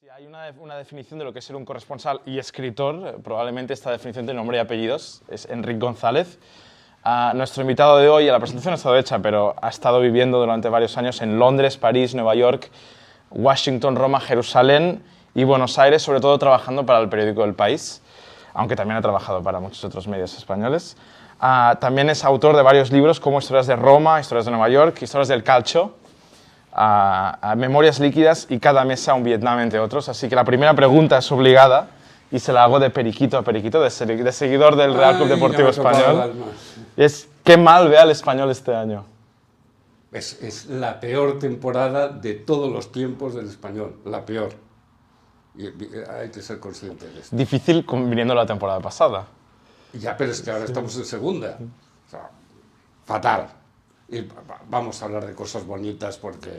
Si hay una definición de lo que es ser un corresponsal y escritor, probablemente esta definición tiene nombre y apellidos, es Enric González. Nuestro invitado de hoy, la presentación ha estado hecha, pero ha estado viviendo durante varios años en Londres, París, Nueva York, Washington, Roma, Jerusalén y Buenos Aires, sobre todo trabajando para el periódico El País, aunque también ha trabajado para muchos otros medios españoles. También es autor de varios libros como Historias de Roma, Historias de Nueva York, Historias del Calcio, Memorias líquidas y Cada mesa un Vietnam, entre otros. Así que la primera pregunta es obligada y se la hago de periquito a periquito, de seguidor del Real Club Deportivo Español. Es ¿qué mal ve al Español este año? Es la peor temporada de todos los tiempos del Español, la peor. Y hay que ser consciente de esto. Difícil viniendo la temporada pasada. Ya, pero es que ahora estamos en segunda. O sea, fatal. Y vamos a hablar de cosas bonitas porque...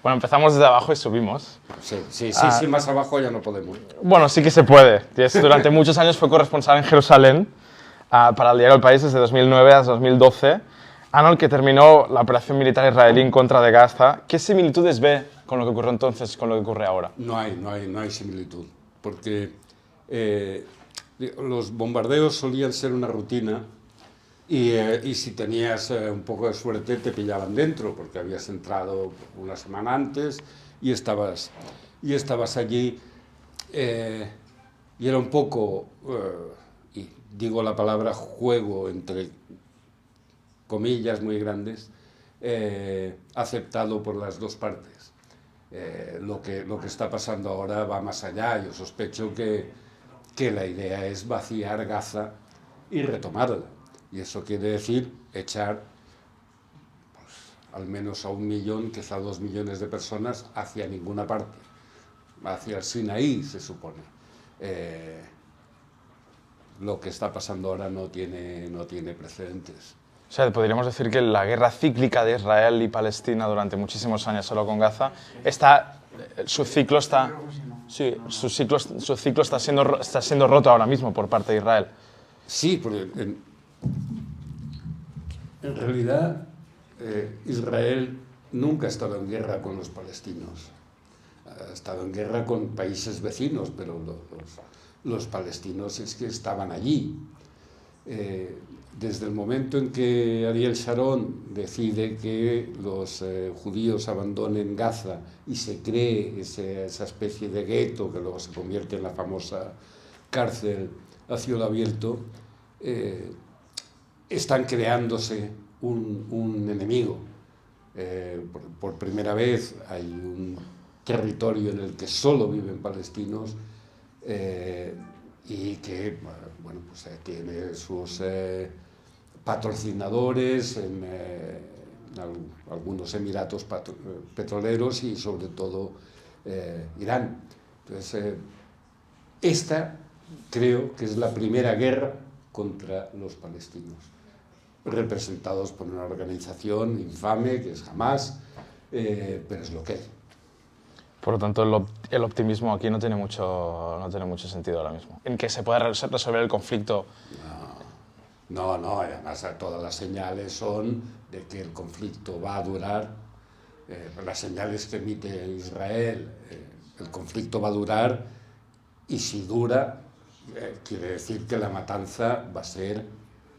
Bueno, empezamos desde abajo y subimos. Sí, más abajo ya no podemos. Bueno, sí que se puede. Durante muchos años fue corresponsal en Jerusalén para el diario El País desde 2009 hasta 2012, año en el que terminó la operación militar israelí en contra de Gaza. ¿Qué similitudes ve con lo que ocurrió entonces con lo que ocurre ahora? No hay similitud, porque los bombardeos solían ser una rutina y si tenías un poco de suerte te pillaban dentro, porque habías entrado una semana antes y estabas allí. Y era un poco, y digo la palabra juego entre comillas muy grandes, aceptado por las dos partes. Lo que está pasando ahora va más allá. Yo sospecho que la idea es vaciar Gaza y retomarla. Y eso quiere decir echar al menos a 1 millón, quizá 2 millones de personas hacia ninguna parte. Hacia el Sinaí, se supone. Lo que está pasando ahora no tiene precedentes. O sea, podríamos decir que la guerra cíclica de Israel y Palestina durante muchísimos años solo con Gaza, su ciclo está siendo roto ahora mismo por parte de Israel. Sí, porque en realidad Israel nunca ha estado en guerra con los palestinos. Ha estado en guerra con países vecinos, pero los palestinos es que estaban allí. Desde el momento en que Ariel Sharon decide que los judíos abandonen Gaza y se cree esa especie de gueto que luego se convierte en la famosa cárcel a cielo abierto, están creándose un enemigo. Por primera vez hay un territorio en el que solo viven palestinos y que bueno, pues, tiene sus patrocinadores en algunos emiratos petroleros y sobre todo Irán. Entonces, esta creo que es la primera guerra contra los palestinos, representados por una organización infame que es Hamas, pero es lo que es. Por lo tanto, el optimismo aquí no tiene mucho sentido ahora mismo. En que se pueda resolver el conflicto. No, además todas las señales son de que el conflicto va a durar. Las señales que emite Israel, el conflicto va a durar, y si dura, quiere decir que la matanza va a ser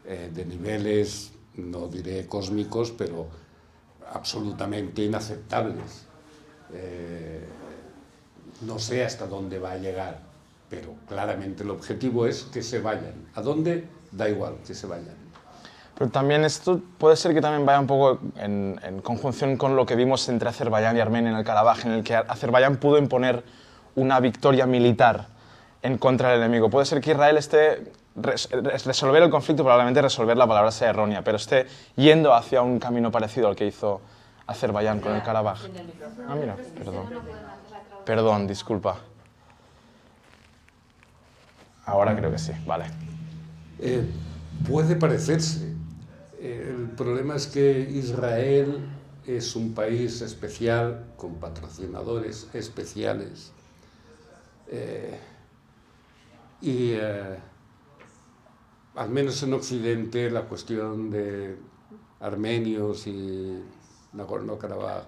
de niveles, no diré cósmicos, pero absolutamente inaceptables. No sé hasta dónde va a llegar, pero claramente el objetivo es que se vayan. ¿A dónde? Da igual, que se vayan. Pero también esto puede ser que también vaya un poco en conjunción con lo que vimos entre Azerbaiyán y Armenia en el Karabaj, en el que Azerbaiyán pudo imponer una victoria militar en contra del enemigo. Puede ser que Israel esté resolver el conflicto, probablemente resolver la palabra sea errónea, pero esté yendo hacia un camino parecido al que hizo Azerbaiyán con el Karabaj. Mira, perdón, disculpa. Ahora creo que sí, vale. Puede parecerse. El problema es que Israel es un país especial, con patrocinadores especiales. Al menos en Occidente, la cuestión de armenios y Nagorno-Karabaj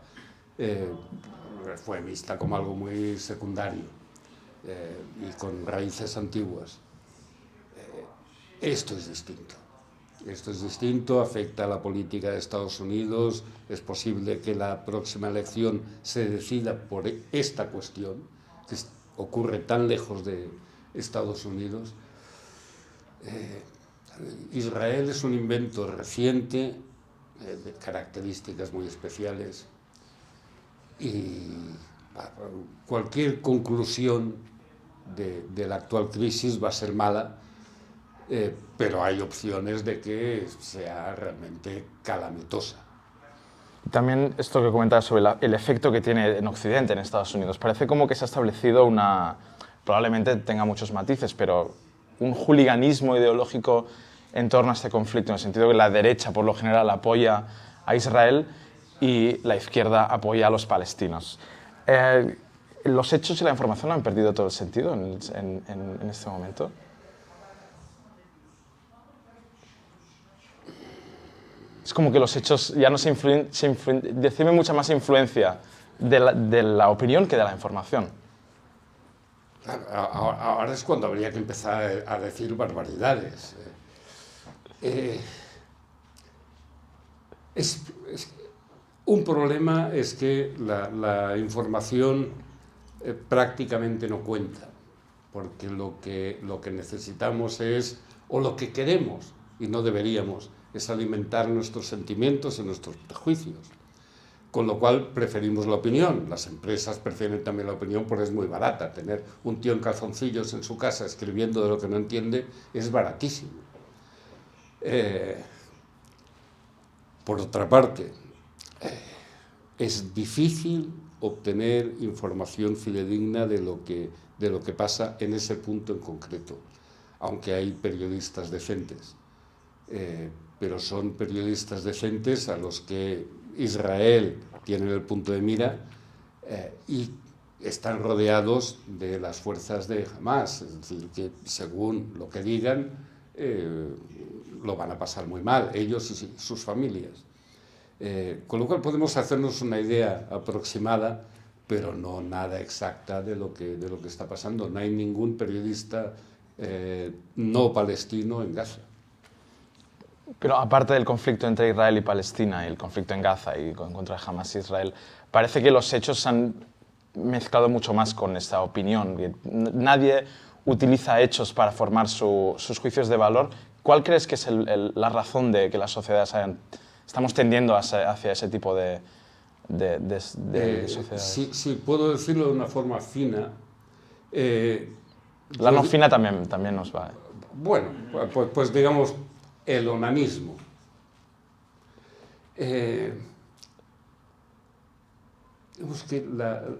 eh, fue vista como algo muy secundario y con raíces antiguas. Esto es distinto. Esto es distinto, afecta a la política de Estados Unidos. Es posible que la próxima elección se decida por esta cuestión, que ocurre tan lejos de Estados Unidos. Israel es un invento reciente, de características muy especiales, y cualquier conclusión de la actual crisis va a ser mala, pero hay opciones de que sea realmente calamitosa. También esto que comentabas sobre el efecto que tiene en Occidente, en Estados Unidos. Parece como que se ha establecido probablemente tenga muchos matices, pero un hooliganismo ideológico en torno a este conflicto, en el sentido que la derecha, por lo general, apoya a Israel y la izquierda apoya a los palestinos. ¿Los hechos y la información han perdido todo el sentido en este momento? Es como que los hechos ya no reciben mucha más influencia de la opinión que de la información. Ahora es cuando habría que empezar a decir barbaridades. Un problema es que la información prácticamente no cuenta, porque lo que necesitamos es, o lo que queremos, y no deberíamos, es alimentar nuestros sentimientos y nuestros prejuicios. Con lo cual preferimos la opinión. Las empresas prefieren también la opinión porque es muy barata. Tener un tío en calzoncillos en su casa escribiendo de lo que no entiende es baratísimo. Por otra parte, es difícil obtener información fidedigna de lo que pasa en ese punto en concreto, aunque hay periodistas decentes. Pero son periodistas decentes a los que Israel tiene en el punto de mira y están rodeados de las fuerzas de Hamas, es decir, que según lo que digan lo van a pasar muy mal, ellos y sus familias. Con lo cual podemos hacernos una idea aproximada, pero no nada exacta de lo que está pasando. No hay ningún periodista no palestino en Gaza. Pero aparte del conflicto entre Israel y Palestina, y el conflicto en Gaza y contra Hamas y Israel, parece que los hechos se han mezclado mucho más con esta opinión. Nadie utiliza hechos para formar sus juicios de valor. ¿Cuál crees que es la razón de que las sociedades estamos tendiendo hacia ese tipo de sociedades? Sí, puedo decirlo de una forma fina. La no fina también nos va. Bueno, pues digamos el onanismo. Digamos que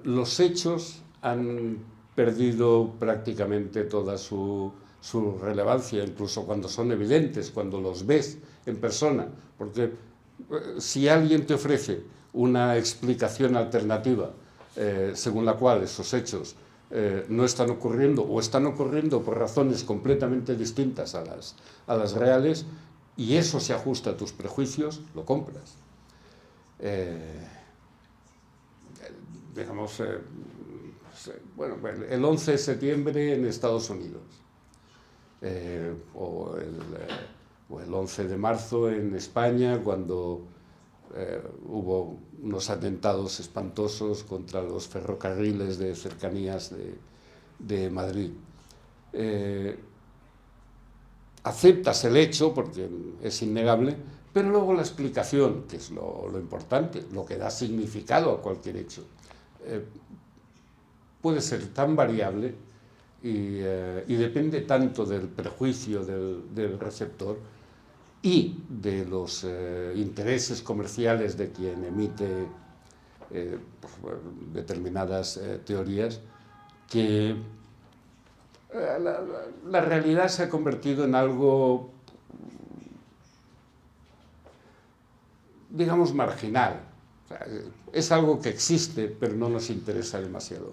los hechos han perdido prácticamente toda su relevancia, incluso cuando son evidentes, cuando los ves en persona, porque si alguien te ofrece una explicación alternativa según la cual esos hechos no están ocurriendo o están ocurriendo por razones completamente distintas a las reales, y eso se ajusta a tus prejuicios, lo compras. Digamos, bueno, el 11 de septiembre en Estados Unidos, o el 11 de marzo en España, cuando hubo unos atentados espantosos contra los ferrocarriles de cercanías de Madrid. Aceptas el hecho porque es innegable, pero luego la explicación, que es lo importante, lo que da significado a cualquier hecho, puede ser tan variable y depende tanto del prejuicio del receptor y de los intereses comerciales de quien emite determinadas teorías, que la realidad se ha convertido en algo, digamos, marginal. O sea, es algo que existe, pero no nos interesa demasiado.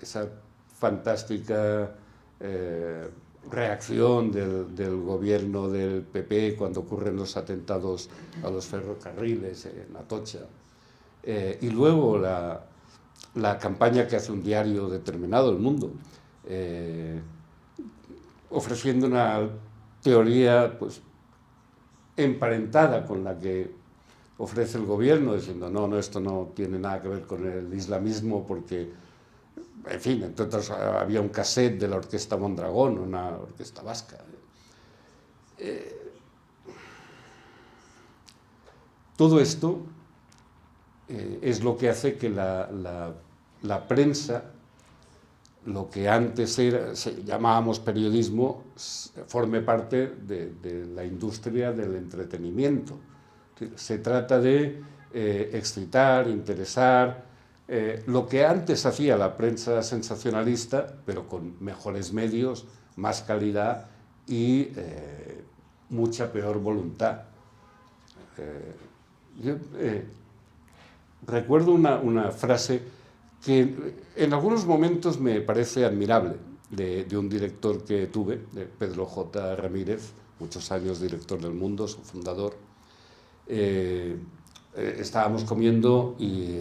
Esa fantástica reacción del gobierno del PP cuando ocurren los atentados a los ferrocarriles en Atocha, y luego la campaña que hace un diario determinado, El Mundo, ofreciendo una teoría pues, emparentada con la que ofrece el gobierno, diciendo no, esto no tiene nada que ver con el islamismo porque, en fin, entre otras había un cassette de la Orquesta Mondragón, una orquesta vasca. Todo esto es lo que hace que la prensa, lo que antes llamábamos periodismo, forme parte de la industria del entretenimiento. Se trata de excitar, interesar, lo que antes hacía la prensa sensacionalista, pero con mejores medios, más calidad y mucha peor voluntad. Yo recuerdo una frase que en algunos momentos me parece admirable, de un director que tuve, de Pedro J. Ramírez, muchos años director del Mundo, su fundador. Estábamos comiendo y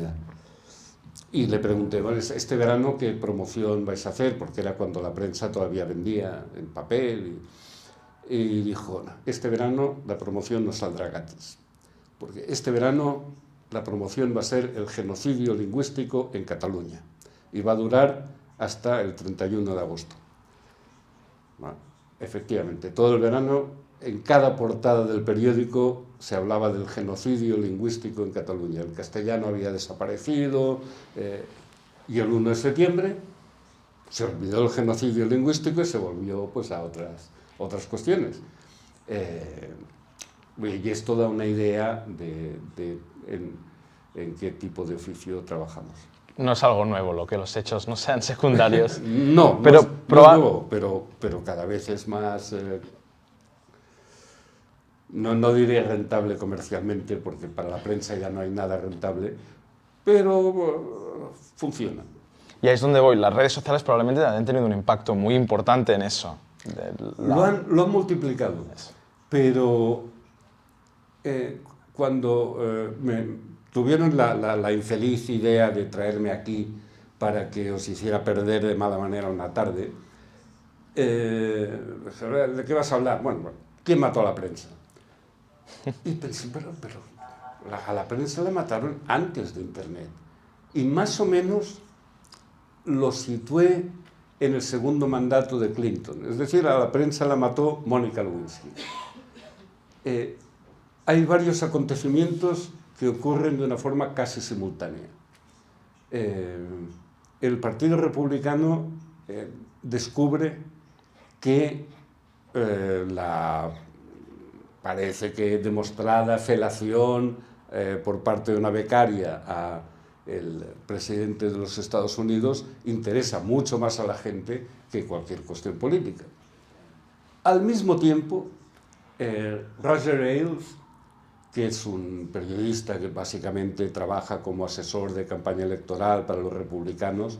le pregunté, bueno, este verano ¿qué promoción vais a hacer? Porque era cuando la prensa todavía vendía en papel. Y dijo, no, este verano la promoción no saldrá gratis, porque este verano la promoción va a ser el genocidio lingüístico en Cataluña y va a durar hasta el 31 de agosto. Bueno, efectivamente, todo el verano, en cada portada del periódico se hablaba del genocidio lingüístico en Cataluña. El castellano había desaparecido y el 1 de septiembre se olvidó el genocidio lingüístico y se volvió pues, a otras cuestiones. Y esto da una idea de en qué tipo de oficio trabajamos. No es algo nuevo lo que los hechos no sean secundarios. No, pero, no es nuevo, pero cada vez es más, no diré rentable comercialmente, porque para la prensa ya no hay nada rentable, pero funciona. Y ahí es donde voy. Las redes sociales probablemente han tenido un impacto muy importante en eso. Lo han multiplicado, pero cuando tuvieron la infeliz idea de traerme aquí para que os hiciera perder de mala manera una tarde, ¿de qué vas a hablar? Bueno, ¿quién mató a la prensa? Y pensé, pero a la prensa la mataron antes de Internet. Y más o menos lo situé en el segundo mandato de Clinton. Es decir, a la prensa la mató Mónica Lewinsky. Hay varios acontecimientos que ocurren de una forma casi simultánea. El Partido Republicano descubre que parece que demostrada felación por parte de una becaria a el presidente de los Estados Unidos interesa mucho más a la gente que cualquier cuestión política. Al mismo tiempo, Roger Ailes, que es un periodista que básicamente trabaja como asesor de campaña electoral para los republicanos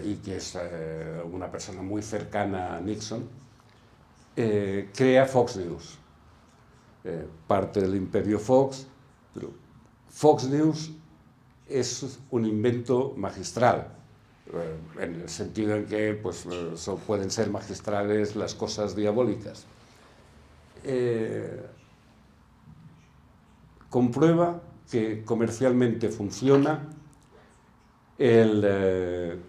y que es una persona muy cercana a Nixon, crea Fox News, parte del imperio Fox, pero Fox News es un invento magistral, en el sentido en que pues, pueden ser magistrales las cosas diabólicas. Comprueba que comercialmente funciona el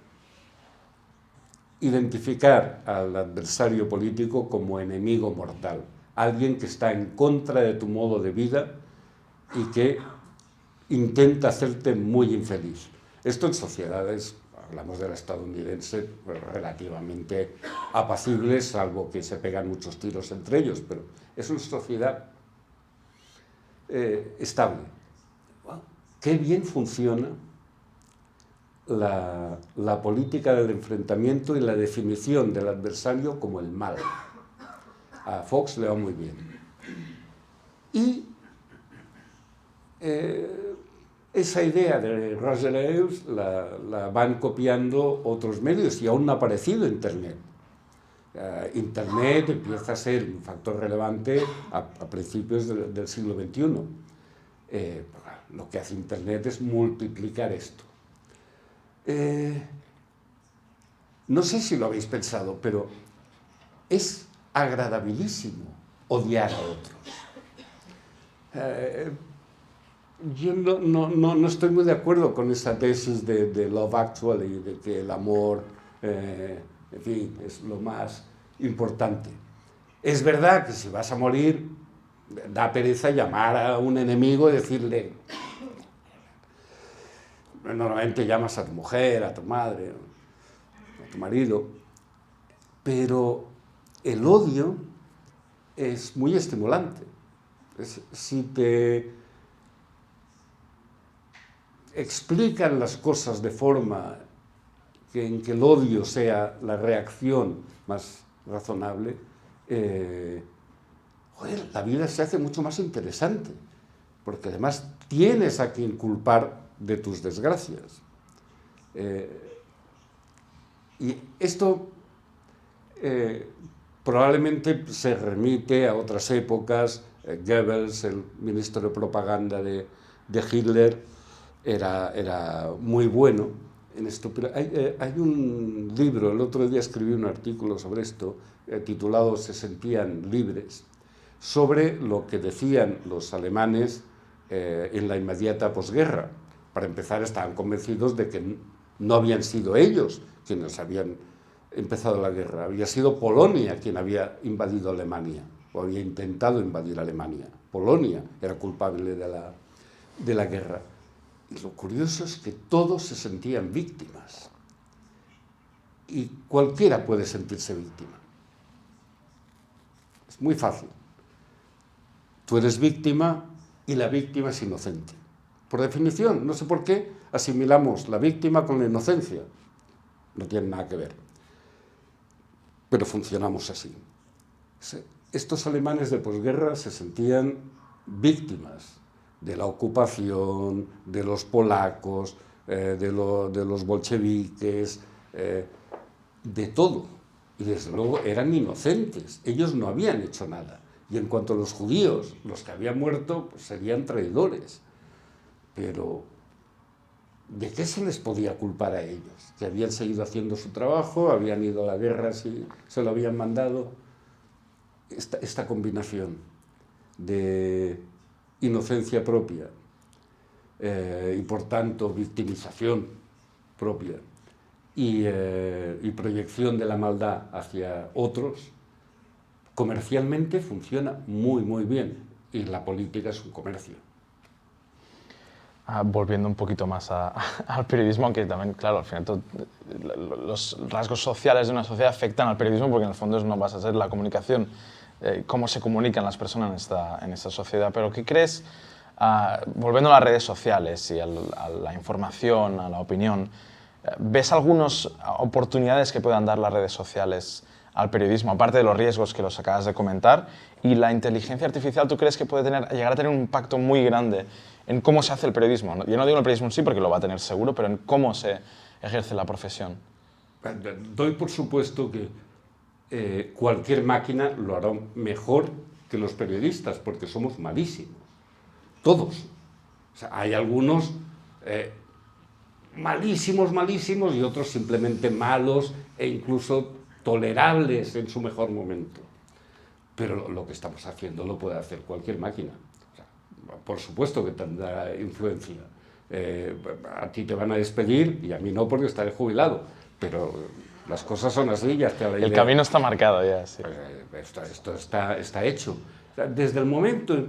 identificar al adversario político como enemigo mortal, alguien que está en contra de tu modo de vida y que intenta hacerte muy infeliz. Esto en sociedades, hablamos de la estadounidense, relativamente apacibles, salvo que se pegan muchos tiros entre ellos, pero es una sociedad estable. Qué bien funciona la política del enfrentamiento y la definición del adversario como el mal. A Fox le va muy bien. Y esa idea de Roger Ailes la van copiando otros medios y aún no ha aparecido Internet. Internet empieza a ser un factor relevante a principios del siglo XXI. Lo que hace Internet es multiplicar esto. No sé si lo habéis pensado, pero es agradabilísimo odiar a otros. Yo no estoy muy de acuerdo con esa tesis de Love Actually, de que el amor, en fin, es lo más importante. Es verdad que si vas a morir, da pereza llamar a un enemigo y decirle... Normalmente llamas a tu mujer, a tu madre, a tu marido, pero el odio es muy estimulante. Si te explican las cosas de forma en que el odio sea la reacción más razonable, la vida se hace mucho más interesante, porque además tienes a quien culpar de tus desgracias. Y esto probablemente se remite a otras épocas. Goebbels, el ministro de propaganda de Hitler, era muy bueno en esto, pero hay un libro, el otro día escribí un artículo sobre esto, titulado Se sentían libres, sobre lo que decían los alemanes en la inmediata posguerra. Para empezar, estaban convencidos de que no habían sido ellos quienes habían empezado la guerra, había sido Polonia quien había invadido Alemania, o había intentado invadir Alemania. Polonia era culpable de la guerra. Y lo curioso es que todos se sentían víctimas. Y cualquiera puede sentirse víctima. Es muy fácil. Tú eres víctima y la víctima es inocente. Por definición, no sé por qué asimilamos la víctima con la inocencia. No tiene nada que ver. Pero funcionamos así. Estos alemanes de posguerra se sentían víctimas de la ocupación, de los polacos, de los bolcheviques, de todo. Y desde luego eran inocentes, ellos no habían hecho nada. Y en cuanto a los judíos, los que habían muerto, pues serían traidores. Pero, ¿de qué se les podía culpar a ellos? Que habían seguido haciendo su trabajo, habían ido a la guerra si se lo habían mandado. Esta combinación de inocencia propia y por tanto victimización propia y proyección de la maldad hacia otros, comercialmente funciona muy, muy bien, y la política es un comercio. Volviendo un poquito más al periodismo, aunque también, claro, al final los rasgos sociales de una sociedad afectan al periodismo, porque en el fondo no vas a ser la comunicación, cómo se comunican las personas en esta sociedad. Pero ¿qué crees, volviendo a las redes sociales y a la información, a la opinión, ves algunas oportunidades que puedan dar las redes sociales al periodismo, aparte de los riesgos que los acabas de comentar? ¿Y la inteligencia artificial tú crees que puede llegar a tener un impacto muy grande en cómo se hace el periodismo? Yo no digo el periodismo en sí, porque lo va a tener seguro, pero en cómo se ejerce la profesión. Doy por supuesto que cualquier máquina lo hará mejor que los periodistas, porque somos malísimos. Todos. O sea, hay algunos malísimos y otros simplemente malos e incluso tolerables en su mejor momento. Pero lo que estamos haciendo lo puede hacer cualquier máquina. O sea, por supuesto que tendrá influencia. A ti te van a despedir y a mí no, porque estaré jubilado. Pero las cosas son así, ya está la idea. El camino está marcado ya, sí. Esto está hecho. O sea, desde el momento en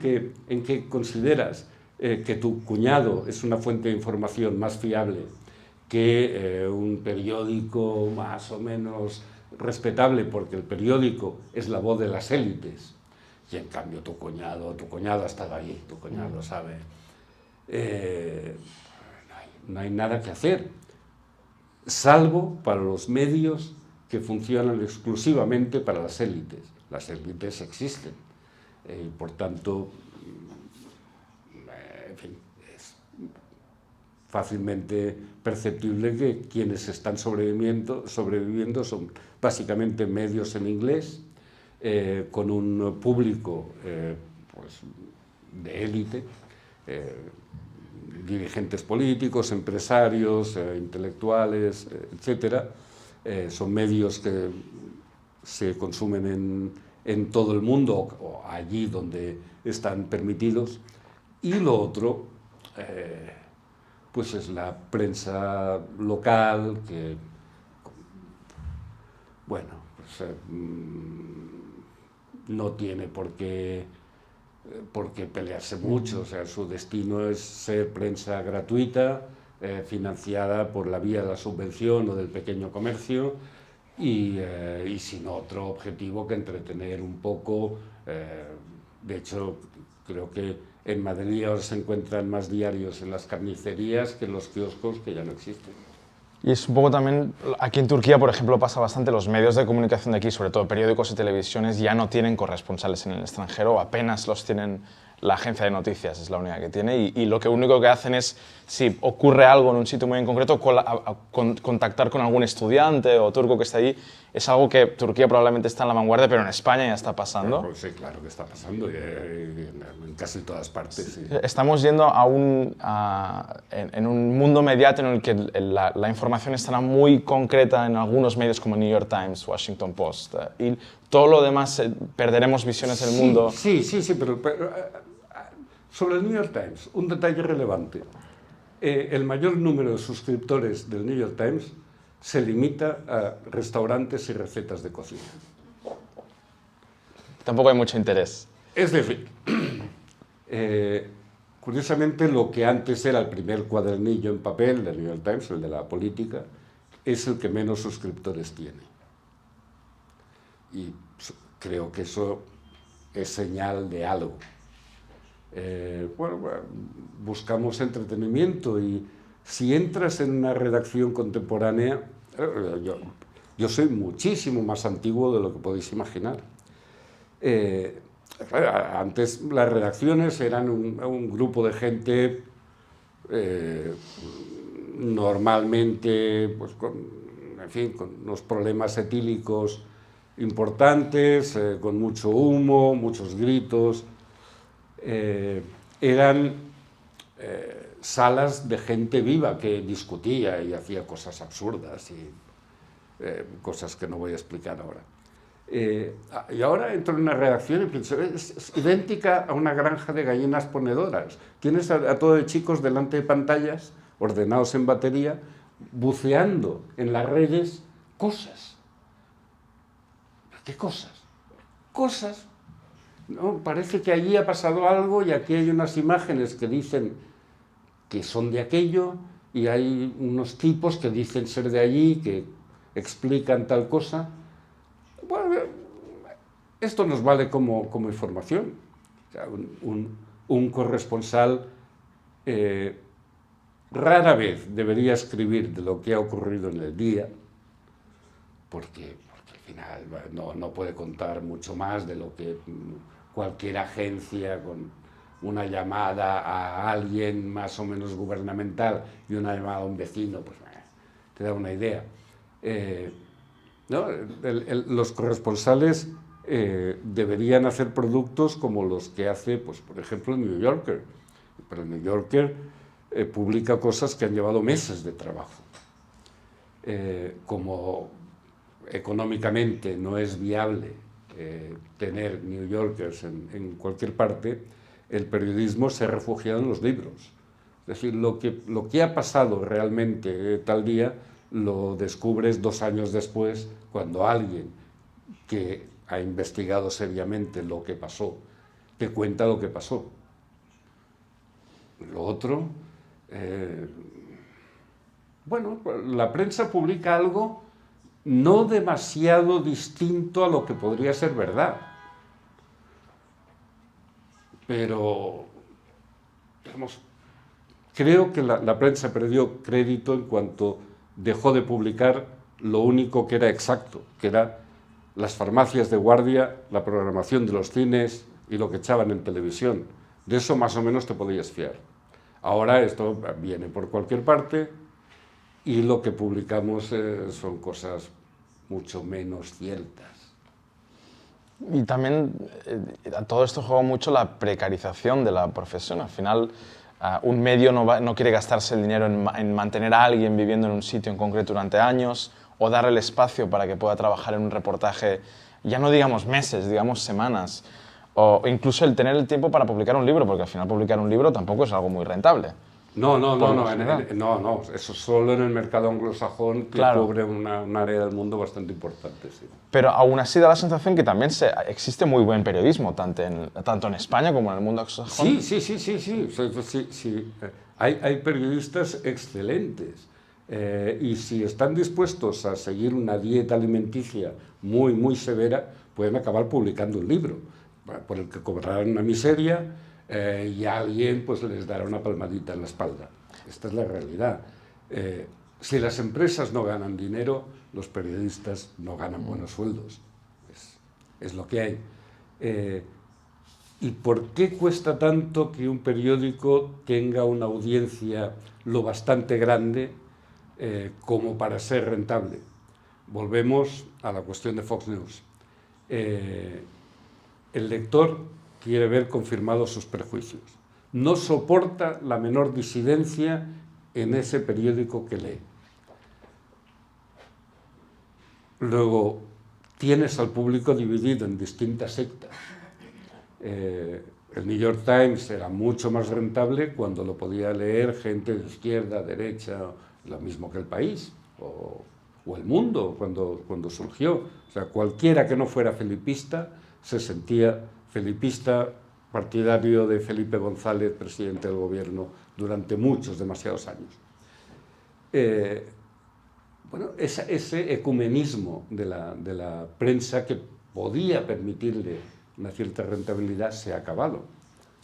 que consideras que tu cuñado es una fuente de información más fiable que un periódico más o menos respetable, porque el periódico es la voz de las élites, y en cambio tu cuñado ha estado ahí, tu cuñado sabe, no hay nada que hacer, salvo para los medios que funcionan exclusivamente para las élites. Las élites existen, y por tanto, en fin, es fácilmente perceptible que quienes están sobreviviendo son básicamente medios en inglés, con un público pues, de élite, dirigentes políticos, empresarios, intelectuales, etcétera. Son medios que se consumen en todo el mundo o allí donde están permitidos. Y lo otro, pues es la prensa local que, bueno, pues, no tiene por qué pelearse mucho. O sea, su destino es ser prensa gratuita, financiada por la vía de la subvención o del pequeño comercio, y sin otro objetivo que entretener un poco. De hecho, creo que en Madrid ahora se encuentran más diarios en las carnicerías que en los kioscos, que ya no existen. Y es un poco también, aquí en Turquía, por ejemplo, pasa bastante, los medios de comunicación de aquí, sobre todo periódicos y televisiones, ya no tienen corresponsales en el extranjero, apenas los tienen la agencia de noticias, es la única que tiene, y lo único que hacen es, si ocurre algo en un sitio muy en concreto, contactar con algún estudiante o turco que esté allí. Es algo que Turquía probablemente está en la vanguardia, pero en España ya está pasando. Claro, sí, claro que está pasando, en casi todas partes. Sí. Estamos yendo en un mundo mediático en el que la información estará muy concreta en algunos medios como New York Times, Washington Post, y todo lo demás perderemos visiones del mundo. Sí, pero sobre el New York Times, un detalle relevante. El mayor número de suscriptores del New York Times se limita a restaurantes y recetas de cocina. Tampoco hay mucho interés. Es decir, curiosamente lo que antes era el primer cuadernillo en papel del New York Times, el de la política, es el que menos suscriptores tiene. Y creo que eso es señal de algo. Bueno, buscamos entretenimiento, y si entras en una redacción contemporánea, yo soy muchísimo más antiguo de lo que podéis imaginar. Antes las redacciones eran un grupo de gente normalmente pues, con unos problemas etílicos importantes, con mucho humo, muchos gritos. Eran salas de gente viva que discutía y hacía cosas absurdas y cosas que no voy a explicar ahora. Y ahora entro en una redacción y pienso, es idéntica a una granja de gallinas ponedoras. Tienes a todo de chicos delante de pantallas, ordenados en batería, buceando en las redes cosas. ¿Qué cosas? Cosas. ¿No? Parece que allí ha pasado algo y aquí hay unas imágenes que dicen que son de aquello, y hay unos tipos que dicen ser de allí, que explican tal cosa. Bueno, esto nos vale como información. O sea, un corresponsal rara vez debería escribir de lo que ha ocurrido en el día, porque al final no puede contar mucho más de lo que cualquier agencia con una llamada a alguien más o menos gubernamental y una llamada a un vecino, pues te da una idea. ¿No? Los corresponsales deberían hacer productos como los que hace, pues, por ejemplo, el New Yorker. Pero el New Yorker publica cosas que han llevado meses de trabajo. Como económicamente no es viable tener New Yorkers en cualquier parte, el periodismo se ha refugiado en los libros. Es decir, lo que ha pasado realmente tal día lo descubres 2 años después, cuando alguien que ha investigado seriamente lo que pasó te cuenta lo que pasó. Lo otro, bueno, la prensa publica algo no demasiado distinto a lo que podría ser verdad. Pero, digamos, creo que la prensa perdió crédito en cuanto dejó de publicar lo único que era exacto, que era las farmacias de guardia, la programación de los cines y lo que echaban en televisión. De eso más o menos te podías fiar. Ahora esto viene por cualquier parte y lo que publicamos son cosas mucho menos ciertas. Y también a todo esto juega mucho la precarización de la profesión. Al final, un medio no quiere gastarse el dinero en mantener a alguien viviendo en un sitio en concreto durante años o darle el espacio para que pueda trabajar en un reportaje, ya no digamos meses, digamos semanas, o incluso el tener el tiempo para publicar un libro, porque al final publicar un libro tampoco es algo muy rentable. No, eso solo en el mercado anglosajón que Claro. cubre un área del mundo bastante importante. Sí. Pero aún así da la sensación que también existe muy buen periodismo, tanto en España como en el mundo anglosajón. Sí. Hay periodistas excelentes y si están dispuestos a seguir una dieta alimenticia muy, muy severa, pueden acabar publicando un libro por el que cobrarán una miseria y alguien pues les dará una palmadita en la espalda. Esta es la realidad. Si las empresas no ganan dinero, los periodistas no ganan buenos sueldos. Es lo que hay. ¿Y por qué cuesta tanto que un periódico tenga una audiencia lo bastante grande como para ser rentable? Volvemos a la cuestión de Fox News. El lector quiere ver confirmados sus prejuicios. No soporta la menor disidencia en ese periódico que lee. Luego, tienes al público dividido en distintas sectas. El New York Times era mucho más rentable cuando lo podía leer gente de izquierda, derecha, lo mismo que El País, o El Mundo, cuando surgió. O sea, cualquiera que no fuera felipista se sentía felipista, partidario de Felipe González, presidente del gobierno, durante demasiados años. Ese ecumenismo de la prensa que podía permitirle una cierta rentabilidad se ha acabado.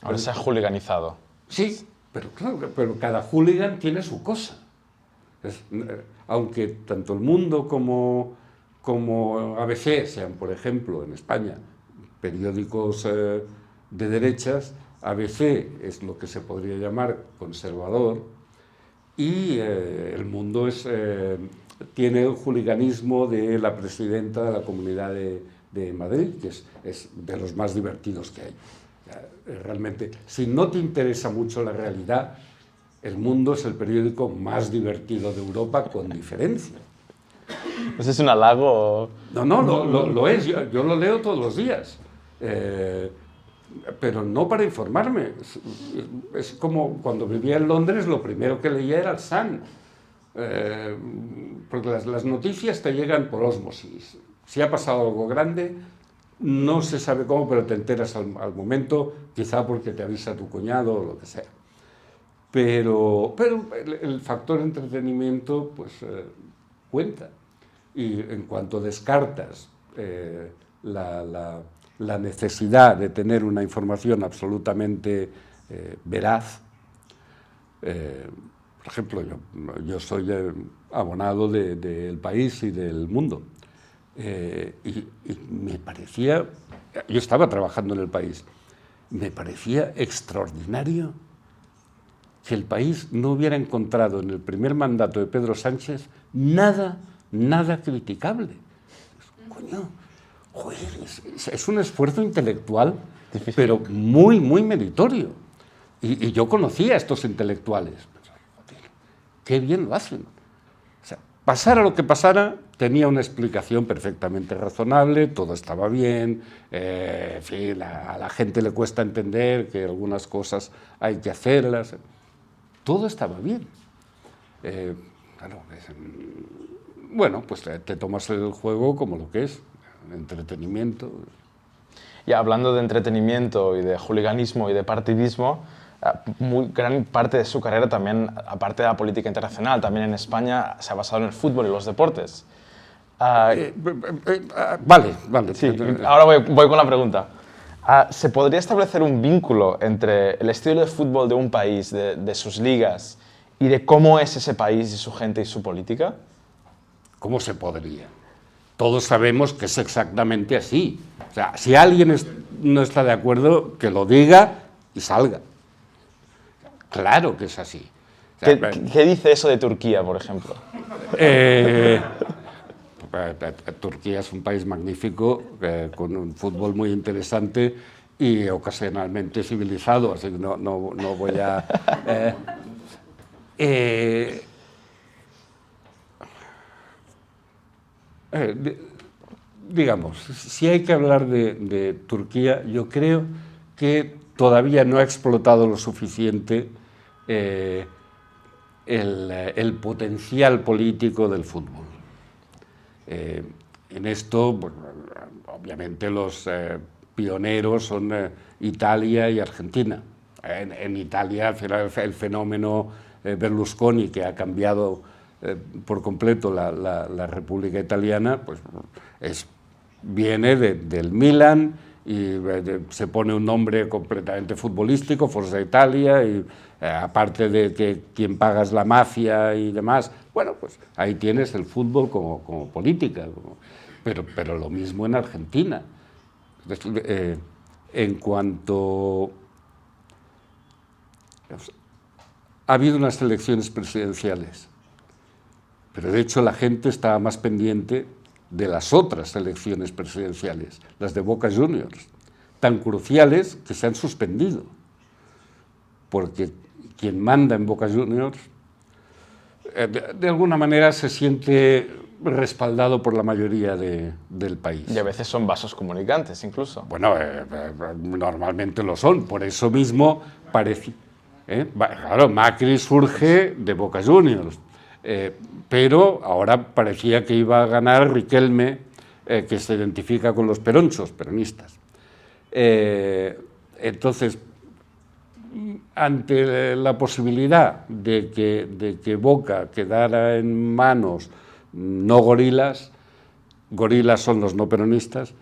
Ahora se ha hooliganizado. Sí, pero claro, pero cada hooligan tiene su cosa. Aunque tanto El Mundo como ABC sean, por ejemplo, en España, periódicos de derechas, ABC es lo que se podría llamar conservador y El Mundo tiene el hooliganismo de la presidenta de la Comunidad de Madrid, que es de los más divertidos que hay. Realmente, si no te interesa mucho la realidad, El Mundo es el periódico más divertido de Europa con diferencia. ¿Eso es un halago? No, lo es. Yo lo leo todos los días. Pero no para informarme. Es como cuando vivía en Londres, lo primero que leía era el Sun. Porque las noticias te llegan por ósmosis. Si ha pasado algo grande, no se sabe cómo, pero te enteras al momento, quizá porque te avisa tu cuñado o lo que sea. Pero el factor entretenimiento pues cuenta. Y en cuanto descartas la necesidad de tener una información absolutamente veraz, por ejemplo, yo soy abonado de El País y del Mundo, y me parecía, yo estaba trabajando en El País, me parecía extraordinario que El País no hubiera encontrado en el primer mandato de Pedro Sánchez nada criticable. Coño, joder, es un esfuerzo intelectual, difícil, pero muy, muy meritorio. Y yo conocía a estos intelectuales. Qué bien lo hacen. O sea, pasara lo que pasara, tenía una explicación perfectamente razonable, todo estaba bien, en fin, a la gente le cuesta entender que algunas cosas hay que hacerlas. Todo estaba bien. Bueno, pues te tomas el juego como lo que es, entretenimiento. Y hablando de entretenimiento y de hooliganismo y de partidismo, gran parte de su carrera también, aparte de la política internacional, también en España se ha basado en el fútbol y los deportes. Vale. Sí, ahora voy con la pregunta. ¿Se podría establecer un vínculo entre el estilo de fútbol de un país, de sus ligas, y de cómo es ese país y su gente y su política? ¿Cómo se podría? Todos sabemos que es exactamente así. O sea, si alguien no está de acuerdo, que lo diga y salga. Claro que es así. O sea, ¿Qué dice eso de Turquía, por ejemplo? Turquía es un país magnífico, con un fútbol muy interesante y ocasionalmente civilizado, así que no voy a... digamos, si hay que hablar de Turquía, yo creo que todavía no ha explotado lo suficiente el potencial político del fútbol. En esto, bueno, obviamente los pioneros son Italia y Argentina. En Italia, el fenómeno Berlusconi, que ha cambiado por completo la República Italiana, pues viene del Milan y se pone un nombre completamente futbolístico, Forza Italia, y aparte de que quien paga es la mafia y demás, bueno, pues ahí tienes el fútbol como política, pero lo mismo en Argentina. En cuanto... Ha habido unas elecciones presidenciales, pero de hecho la gente estaba más pendiente de las otras elecciones presidenciales, las de Boca Juniors, tan cruciales que se han suspendido, porque quien manda en Boca Juniors de alguna manera se siente respaldado por la mayoría del país. Y a veces son vasos comunicantes, incluso. Bueno, normalmente lo son, por eso mismo parece... Claro, Macri surge de Boca Juniors, pero ahora parecía que iba a ganar Riquelme, que se identifica con los peronistas. Entonces, ante la posibilidad de que Boca quedara en manos no gorilas, gorilas son los no peronistas,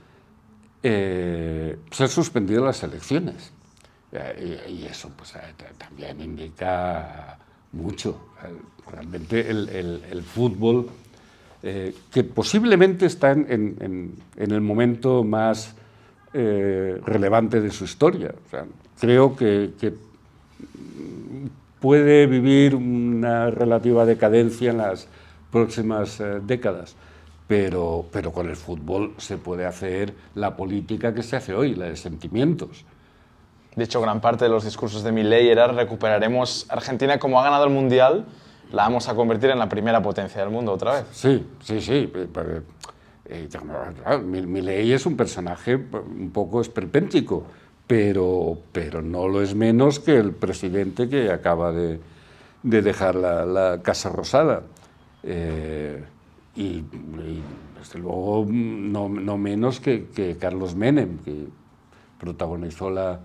se han suspendido las elecciones. Y eso pues, también indica mucho. Realmente el fútbol, que posiblemente está en el momento más relevante de su historia. O sea, creo que puede vivir una relativa decadencia en las próximas décadas, pero con el fútbol se puede hacer la política que se hace hoy, la de sentimientos. De hecho, gran parte de los discursos de Milei era recuperaremos Argentina como ha ganado el Mundial, la vamos a convertir en la primera potencia del mundo otra vez. Sí. Milei es un personaje un poco esperpéntico, pero no lo es menos que el presidente que acaba de dejar la Casa Rosada. Y desde luego no menos que Carlos Menem, que protagonizó la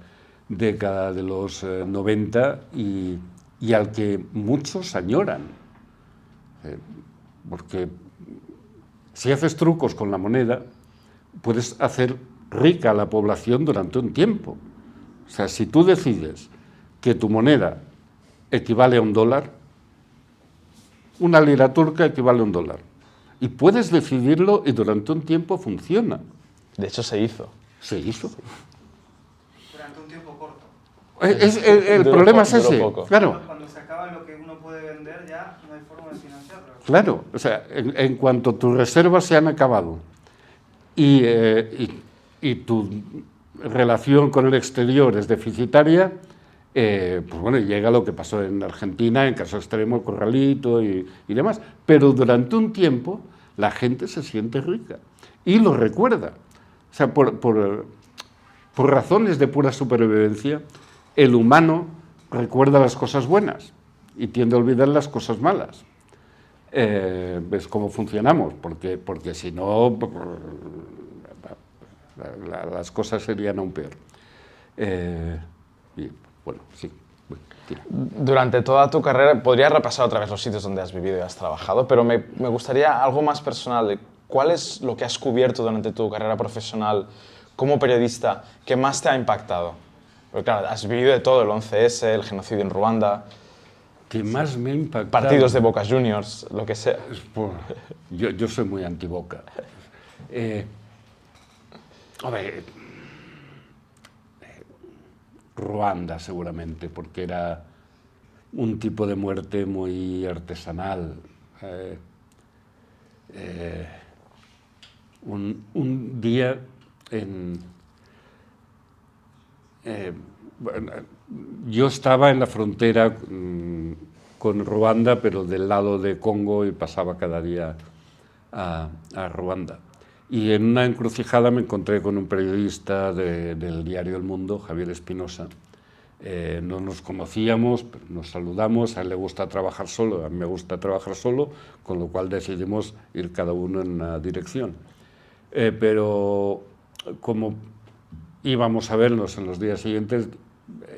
década de los 90 y al que muchos añoran. Porque si haces trucos con la moneda, puedes hacer rica a la población durante un tiempo. O sea, si tú decides que tu moneda equivale a $1, una lira turca equivale a $1. Y puedes decidirlo y durante un tiempo funciona. De hecho, se hizo. Se hizo. Durante un tiempo corto. El problema es ese. Poco. Claro. Cuando se acaba lo que uno puede vender, ya no hay forma de financiarlo. Claro, o sea, en cuanto tus reservas se han acabado y tu relación con el exterior es deficitaria, pues bueno, llega lo que pasó en Argentina, en caso extremo el corralito y demás. Pero durante un tiempo la gente se siente rica y lo recuerda. O sea, por razones de pura supervivencia, el humano recuerda las cosas buenas y tiende a olvidar las cosas malas. ¿Ves cómo funcionamos? Porque si no, las cosas serían aún peor. Y bueno, sí. Bueno, tira. Durante toda tu carrera, podrías repasar otra vez los sitios donde has vivido y has trabajado, pero me gustaría algo más personal. ¿Cuál es lo que has cubierto durante tu carrera profesional como periodista que más te ha impactado? Porque claro, has vivido de todo, el 11S, el genocidio en Ruanda... ¿Qué más me ha impactado? Partidos de Boca Juniors, lo que sea. Yo soy muy anti-Boca. Ruanda, seguramente, porque era un tipo de muerte muy artesanal. Un día bueno, yo estaba en la frontera con Ruanda, pero del lado de Congo, y pasaba cada día a Ruanda. Y en una encrucijada me encontré con un periodista del diario El Mundo, Javier Espinosa. No nos conocíamos, pero nos saludamos, a él le gusta trabajar solo, a mí me gusta trabajar solo, con lo cual decidimos ir cada uno en una dirección. Pero como íbamos a vernos en los días siguientes,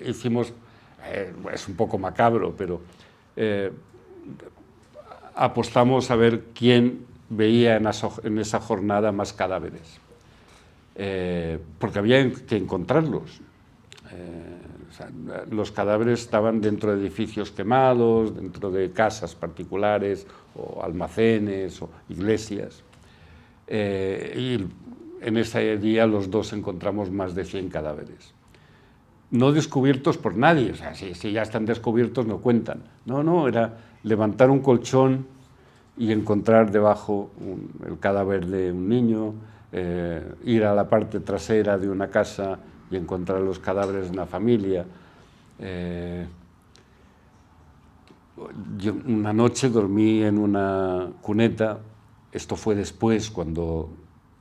hicimos, es un poco macabro, pero apostamos a ver quién veía en esa jornada más cadáveres, porque había que encontrarlos. O sea, los cadáveres estaban dentro de edificios quemados, dentro de casas particulares, o almacenes, o iglesias. Y en ese día los dos encontramos más de 100 cadáveres. No descubiertos por nadie, o sea, si ya están descubiertos no cuentan. No, era levantar un colchón y encontrar debajo el cadáver de un niño, ir a la parte trasera de una casa y encontrar los cadáveres de una familia. Yo una noche dormí en una cuneta. Esto fue después, cuando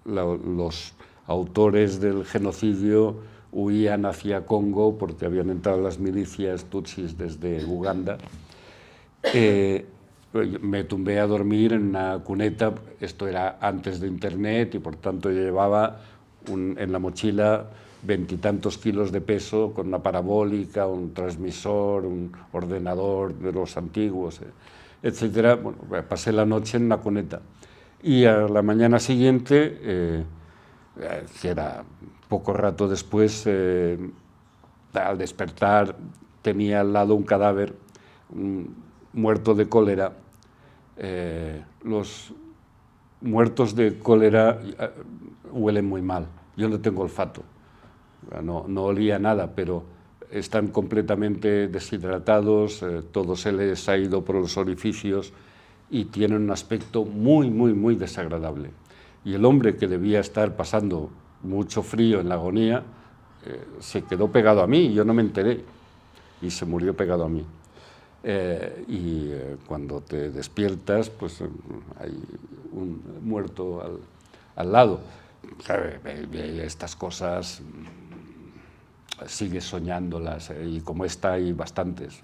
los autores del genocidio huían hacia Congo porque habían entrado las milicias tutsis desde Uganda. Me tumbé a dormir en una cuneta. Esto era antes de internet y por tanto yo llevaba en la mochila 20 y tantos kilos de peso, con una parabólica, un transmisor, un ordenador de los antiguos, etcétera. Bueno, pasé la noche en la cuneta. Y a la mañana siguiente, que era poco rato después, al despertar tenía al lado un cadáver muerto de cólera. Los muertos de cólera huelen muy mal. Yo no tengo olfato, no olía nada, pero están completamente deshidratados, todo se les ha ido por los orificios y tienen un aspecto muy desagradable. Y el hombre, que debía estar pasando mucho frío en la agonía, se quedó pegado a mí, yo no me enteré, y se murió pegado a mí. Cuando te despiertas, pues hay un muerto al lado. Estas cosas sigues soñándolas, y como esta hay bastantes,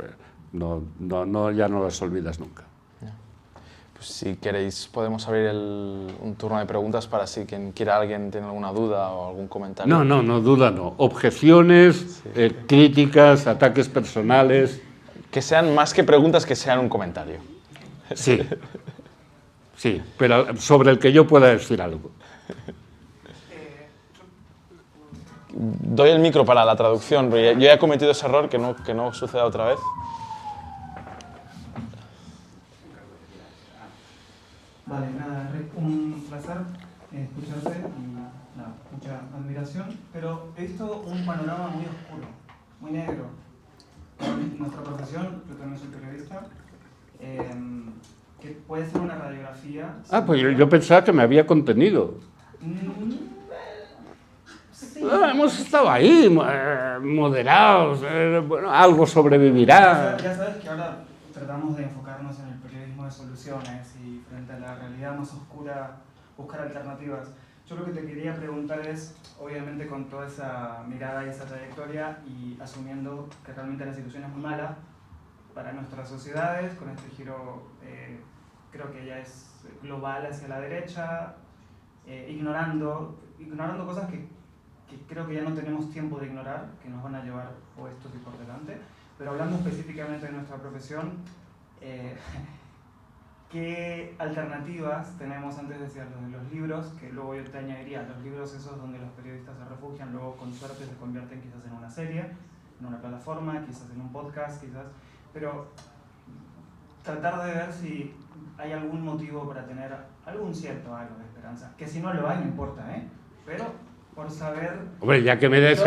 ya no las olvidas nunca. Pues si queréis podemos abrir un turno de preguntas para si quien quiera, alguien tiene alguna duda o algún comentario. No, duda no. Objeciones, sí. Críticas, ataques personales. Que sean más que preguntas, que sean un comentario. Sí, pero sobre el que yo pueda decir algo. Doy el micro para la traducción, porque yo ya he cometido ese error, que no suceda otra vez. Vale, nada, un placer escucharte y nada, mucha admiración, pero he visto un panorama muy oscuro, muy negro. En nuestra profesión, yo también soy periodista, que puede ser una radiografía... Pues yo pensaba que me había contenido. Sí. Hemos estado ahí, moderados, bueno, algo sobrevivirá. Ya sabes que ahora tratamos de enfocarnos en el periodismo de soluciones y frente a la realidad más oscura, buscar alternativas. Yo lo que te quería preguntar es, obviamente con toda esa mirada y esa trayectoria, y asumiendo que realmente la situación es muy mala para nuestras sociedades, con este giro creo que ya es global hacia la derecha, ignorando cosas que creo que ya no tenemos tiempo de ignorar, que nos van a llevar puestos y por delante. Pero hablando específicamente de nuestra profesión, ¿qué alternativas tenemos? Antes decías lo de los libros, que luego yo te añadiría los libros esos donde los periodistas se refugian, luego con suerte se convierten quizás en una serie, en una plataforma, quizás en un podcast, pero tratar de ver si hay algún motivo para tener algún cierto halo de esperanza, que si no lo hay no importa, pero por saber... Hombre, ya que me des,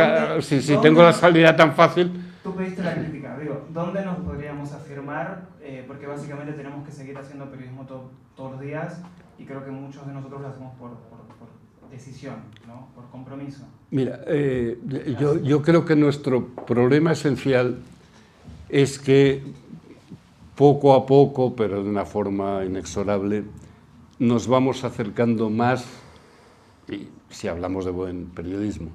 si tengo la salida tan fácil... Tú pediste la crítica, digo, ¿dónde nos podríamos afirmar? Porque básicamente tenemos que seguir haciendo periodismo todos los días y creo que muchos de nosotros lo hacemos por decisión, ¿no? Por compromiso. Mira, yo creo que nuestro problema esencial es que poco a poco, pero de una forma inexorable, nos vamos acercando más, y si hablamos de buen periodismo,